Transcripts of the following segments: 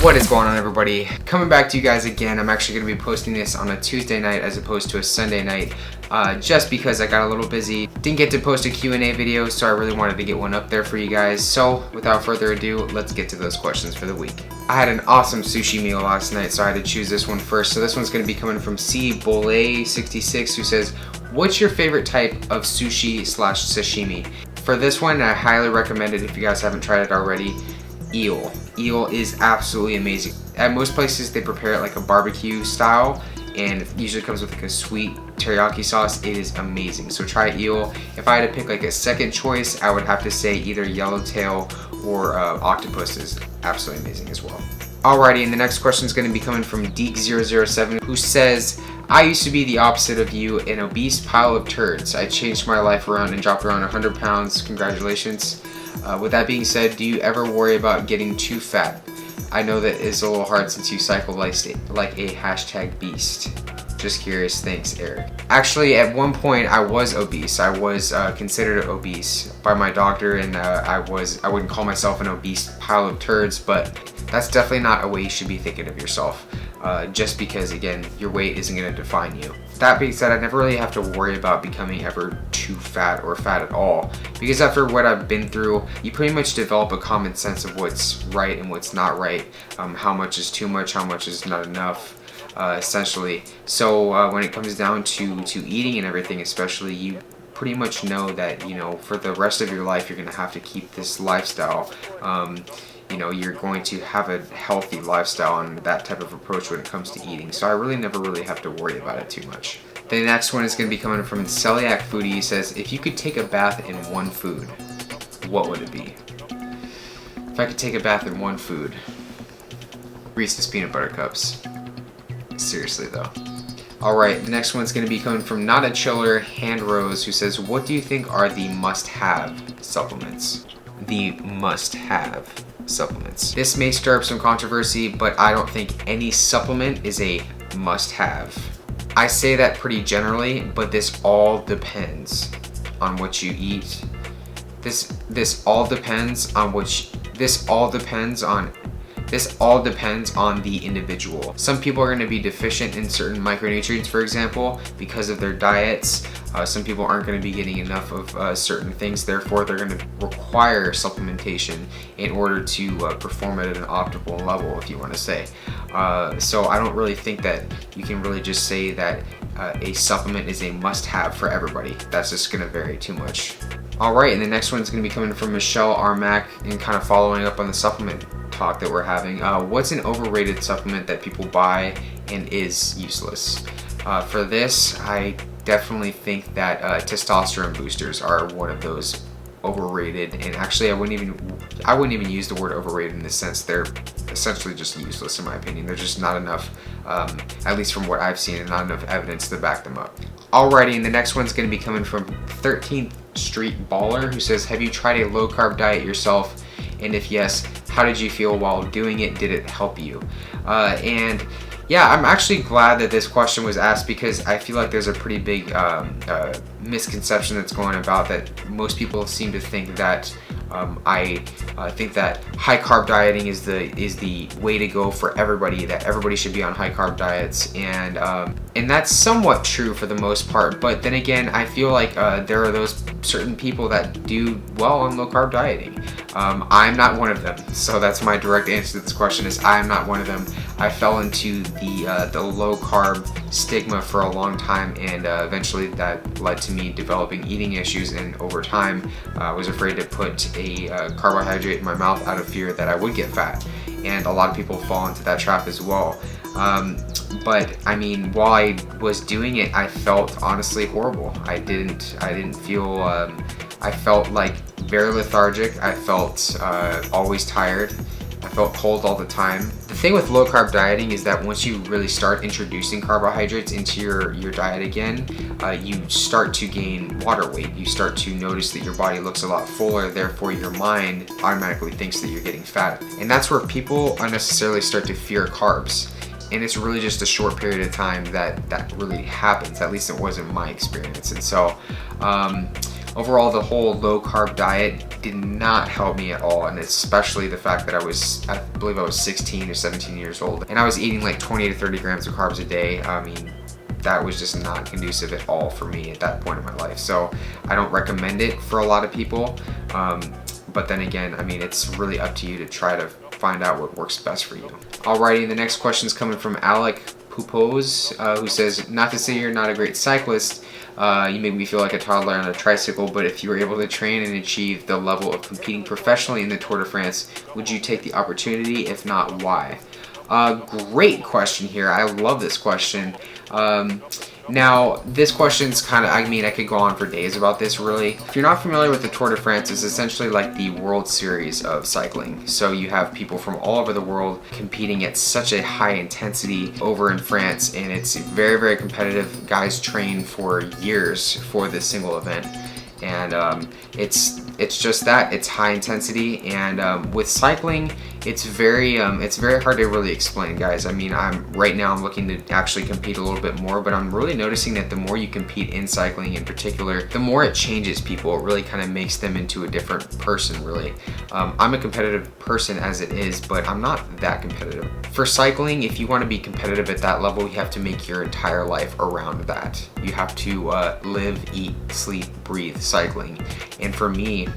What is going on, everybody? Coming back to you guys again. I'm actually going to be posting this on a Tuesday night as opposed to a Sunday night, just because I got a little busy. Didn't get to post a Q&A video, so I really wanted to get one up there for you guys. So without further ado, let's get to those questions for the week. I had an awesome sushi meal last night, so I had to choose this one first. So this one's going to be coming from C.Bolle66, who says, what's your favorite type of sushi / sashimi? For this one, I highly recommend it if you guys haven't tried it already. Eel. Eel is absolutely amazing. At most places they prepare it like a barbecue style, and it usually comes with like a sweet teriyaki sauce. It is amazing, so try eel. If I had to pick like a second choice, I would have to say either yellowtail or octopus is absolutely amazing as well. Alrighty, and the next question is going to be coming from Deek007, who says, I used to be the opposite of you, an obese pile of turds. I changed my life around and dropped around 100 pounds. Congratulations. With that being said, do you ever worry about getting too fat? I know that it's a little hard since you cycle like a hashtag beast. Just curious, thanks, Erik. Actually, at one point I was obese. I was considered obese by my doctor, and I wouldn't call myself an obese pile of turds, but that's definitely not a way you should be thinking of yourself. Just because, again, your weight isn't going to define you. That being said, I never really have to worry about becoming ever too fat or fat at all, because after what I've been through, you pretty much develop a common sense of what's right and what's not right, how much is too much, how much is not enough, essentially. So when it comes down to eating and everything, especially, you pretty much know that, you know, for the rest of your life, you're going to have to keep this lifestyle. You know, you're going to have a healthy lifestyle and that type of approach when it comes to eating. So I really never have to worry about it too much. The next one is going to be coming from Celiac Foodie. He says, if you could take a bath in one food, what would it be? If I could take a bath in one food, Reese's Peanut Butter Cups. Seriously though. Alright, the next one's going to be coming from Not a Chiller Hand Rose, who says, what do you think are the must-have supplements? The must-have supplements. This may stir up some controversy, but I don't think any supplement is a must-have. I say that pretty generally, but this all depends on what you eat. This all depends on the individual. Some people are going to be deficient in certain micronutrients, for example, because of their diets. Some people aren't going to be getting enough of certain things, therefore they're going to require supplementation in order to perform at an optimal level, if you want to say. So I don't really think that you can really just say that a supplement is a must-have for everybody. That's just going to vary too much. Alright, and the next one's going to be coming from Michelle Armac, and kind of following up on the supplement talk that we're having. What's an overrated supplement that people buy and is useless? For this, I definitely think that testosterone boosters are one of those overrated, and actually I wouldn't even use the word overrated in the sense they're essentially just useless in my opinion. There's just not enough, at least from what I've seen, and not enough evidence to back them up. Alrighty, and the next one's going to be coming from 13th Street Baller, who says, have you tried a low-carb diet yourself? And if yes, how did you feel while doing it? Did it help you? And yeah, I'm actually glad that this question was asked, because I feel like there's a pretty big misconception that's going about, that most people seem to think that I think that high carb dieting is the way to go for everybody, that everybody should be on high carb diets, and that's somewhat true for the most part. But then again, I feel like there are those certain people that do well on low carb dieting. I'm not one of them, so that's my direct answer to this question, is I'm not one of them. I fell into the low carb stigma for a long time, and eventually that led to me developing eating issues, and over time I was afraid to put a carbohydrate in my mouth out of fear that I would get fat, and a lot of people fall into that trap as well. But I mean, while I was doing it, I felt honestly horrible. I didn't feel, I felt like very lethargic. I felt always tired. I felt cold all the time. The thing with low carb dieting is that once you really start introducing carbohydrates into your diet again, you start to gain water weight. You start to notice that your body looks a lot fuller, therefore your mind automatically thinks that you're getting fat. And that's where people unnecessarily start to fear carbs. And it's really just a short period of time that really happens. At least it was in my experience. And so overall, the whole low carb diet did not help me at all, and especially the fact that I believe I was 16 or 17 years old, and I was eating like 20 to 30 grams of carbs a day. I mean, that was just not conducive at all for me at that point in my life. So I don't recommend it for a lot of people. But then again, I mean, it's really up to you to try to find out what works best for you. Alrighty, the next question is coming from Alec Pupos, who says, not to say you're not a great cyclist, you make me feel like a toddler on a tricycle, but if you were able to train and achieve the level of competing professionally in the Tour de France, would you take the opportunity? If not, why? Great question here. I love this question. Now, this question's kind of, I mean, I could go on for days about this, really. If you're not familiar with the Tour de France, it's essentially like the World Series of cycling. So you have people from all over the world competing at such a high intensity over in France, and it's very, very competitive. Guys train for years for this single event. And it's just that, it's high intensity, and with cycling, it's very hard to really explain, guys. I mean, right now I'm looking to actually compete a little bit more, but I'm really noticing that the more you compete in cycling in particular, the more it changes people. It really kind of makes them into a different person, really. I'm a competitive person as it is, but I'm not that competitive. For cycling, if you want to be competitive at that level, you have to make your entire life around that. You have to live, eat, sleep, breathe cycling. And for me,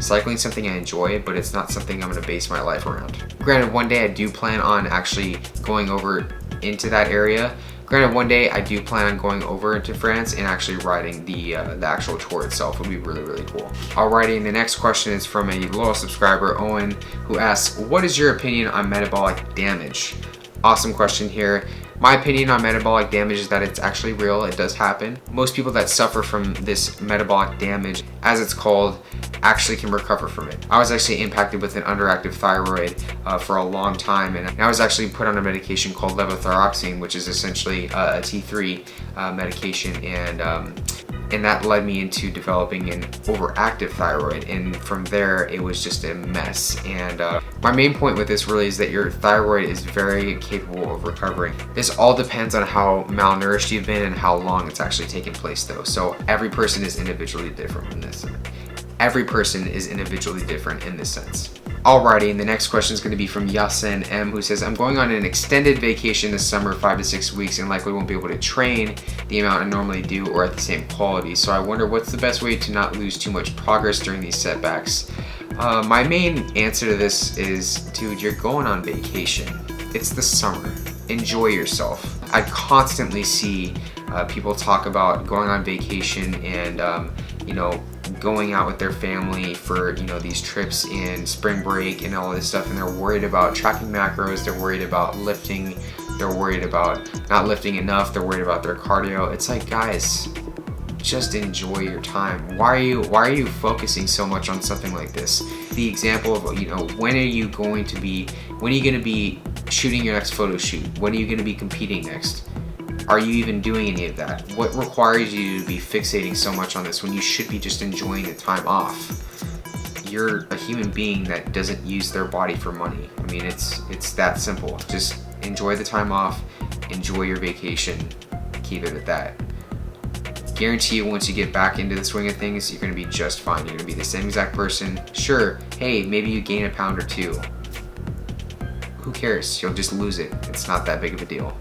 cycling is something I enjoy, but it's not something I'm going to base my life around. Granted, one day I do plan on actually going over into that area. Granted, one day I do plan on going over into France and actually riding the actual tour itself. It would be really, really cool. Alrighty, and the next question is from a loyal subscriber, Owen, who asks, what is your opinion on metabolic damage? Awesome question here. My opinion on metabolic damage is that it's actually real. It does happen. Most people that suffer from this metabolic damage, as it's called, actually can recover from it. I was actually impacted with an underactive thyroid for a long time, and I was actually put on a medication called levothyroxine, which is essentially a T3 medication, and that led me into developing an overactive thyroid, and from there it was just a mess. And my main point with this really is that your thyroid is very capable of recovering. This all depends on how malnourished you've been and how long it's actually taken place though. So every person is individually different in this. Every person is individually different in this sense. Alrighty, and the next question is going to be from Yasin M, who says, I'm going on an extended vacation this summer, 5 to 6 weeks, and likely won't be able to train the amount I normally do or at the same quality. So I wonder what's the best way to not lose too much progress during these setbacks. My main answer to this is, dude, you're going on vacation. It's the summer. Enjoy yourself. I constantly see people talk about going on vacation and, going out with their family for, these trips in spring break and all this stuff, and they're worried about tracking macros, they're worried about lifting, they're worried about not lifting enough, they're worried about their cardio. It's like, guys, just enjoy your time. Why are you focusing so much on something like this? The example of, when are you going to be shooting your next photo shoot? When are you going to be competing next? Are you even doing any of that? What requires you to be fixating so much on this when you should be just enjoying the time off? You're a human being that doesn't use their body for money. I mean, it's that simple. Just enjoy the time off, enjoy your vacation, keep it at that. Guarantee you, once you get back into the swing of things, you're gonna be just fine. You're gonna be the same exact person. Sure, hey, maybe you gain a pound or two. Who cares? You'll just lose it. It's not that big of a deal.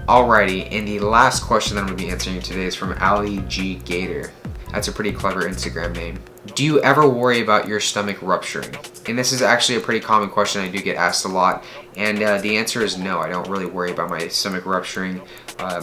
Alrighty, and the last question that I'm going to be answering today is from Ali G. Gator. That's a pretty clever Instagram name. Do you ever worry about your stomach rupturing? And this is actually a pretty common question. I do get asked a lot, and the answer is no. I don't really worry about my stomach rupturing.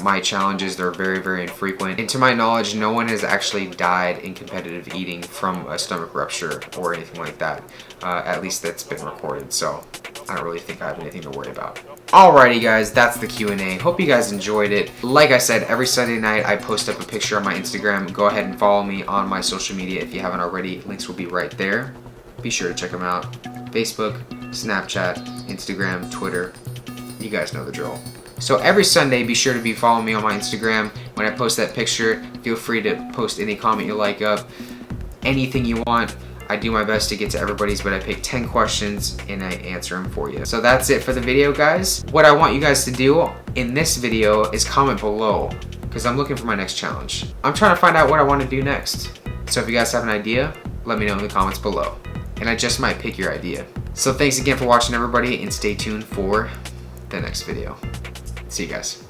My challenges, they're very, very infrequent. And to my knowledge, no one has actually died in competitive eating from a stomach rupture or anything like that. At least that's been recorded, so I don't really think I have anything to worry about. Alrighty guys, that's the Q&A. Hope you guys enjoyed it. Like I said, every Sunday night I post up a picture on my Instagram. Go ahead and follow me on my social media if you haven't already. Links will be right there. Be sure to check them out. Facebook, Snapchat, Instagram, Twitter. You guys know the drill. So every Sunday, be sure to be following me on my Instagram. When I post that picture, feel free to post any comment you like up. Anything you want. I do my best to get to everybody's, but I pick 10 questions and I answer them for you. So that's it for the video, guys. What I want you guys to do in this video is comment below, because I'm looking for my next challenge. I'm trying to find out what I want to do next. So if you guys have an idea, let me know in the comments below. And I just might pick your idea. So thanks again for watching, everybody, and stay tuned for the next video. See you guys.